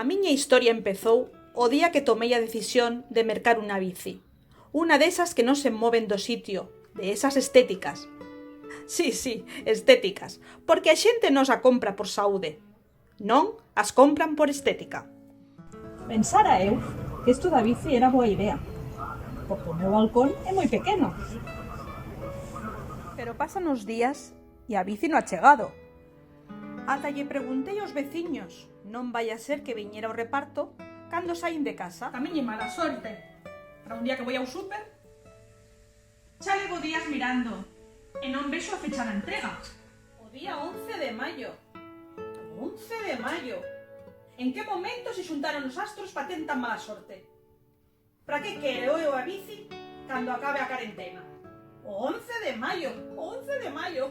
A miña historia empezou o día que tomei a decisión de mercar unha bici. Unha desas que non se moven do sitio, de esas estéticas. Sí, estéticas, porque a xente non a compra por saúde. Non as compran por estética. Pensara eu que isto da bici era boa idea, porque o meu balcón é moi pequeno. Pero pasan os días e a bici non ha chegado. Ata lle preguntei aos veciños, non vai a ser que viñera o reparto cando saín de casa. Tamén é mala sorte. Para un día que vou ao súper, xa levo días mirando e non vexo a fecha da entrega. O día 11 de maio. 11 de maio. En que momento se xuntaron os astros para ter tan mala sorte? Para que quero eu a bici cando acabe a carentena? O 11 de maio. O 11 de maio.